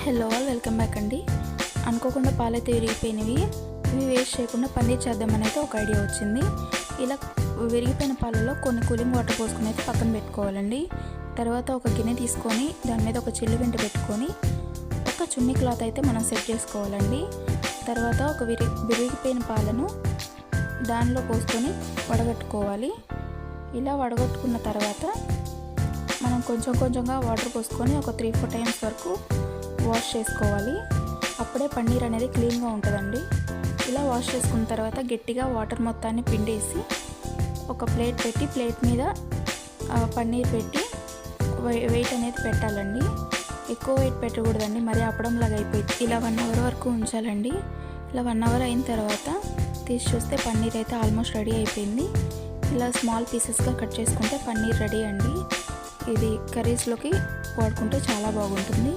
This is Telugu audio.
హలో వెల్కమ్ బ్యాక్ అండి. అనుకోకుండా పాలైతే విరిగిపోయినవి. ఇవి వేస్ట్ చేయకుండా పన్నీర్ చేద్దామని అయితే ఒక ఐడియా వచ్చింది. ఇలా విరిగిపోయిన పాలలో కొన్ని కూలింగ్ వాటర్ పోసుకుని అయితే పక్కన పెట్టుకోవాలండి. తర్వాత ఒక గిన్నె తీసుకొని దాని మీద ఒక చిల్లు గంట పెట్టుకొని ఒక చున్నీ క్లాత్ అయితే మనం సెట్ చేసుకోవాలండి. తర్వాత ఒక విరిగిపోయిన పాలను దానిలో పోసుకొని వడగట్టుకోవాలి. ఇలా వడగట్టుకున్న తర్వాత మనం కొంచెం కొంచెంగా వాటర్ పోసుకొని ఒక 3-4 టైమ్స్ వరకు వాష్ చేసుకోవాలి. అప్పుడే పన్నీర్ అనేది క్లీన్గా ఉంటుందండి. ఇలా వాష్ చేసుకున్న తర్వాత గట్టిగా వాటర్ మొత్తాన్ని పిండేసి ఒక ప్లేట్ పెట్టి ప్లేట్ మీద పన్నీర్ పెట్టి వెయిట్ అనేది పెట్టాలండి. ఎక్కువ వెయిట్ పెట్టకూడదండి, మరి అప్పడంలాగా అయిపోయింది. ఇలా 1 అవర్ వరకు ఉంచాలండి. ఇలా 1 అవర్ అయిన తర్వాత తీసి చూస్తే పన్నీర్ అయితే ఆల్మోస్ట్ రెడీ అయిపోయింది. ఇలా స్మాల్ పీసెస్గా కట్ చేసుకుంటే పన్నీర్ రెడీ అండి. ఇది కర్రీస్లోకి వాడుకుంటే చాలా బాగుంటుంది.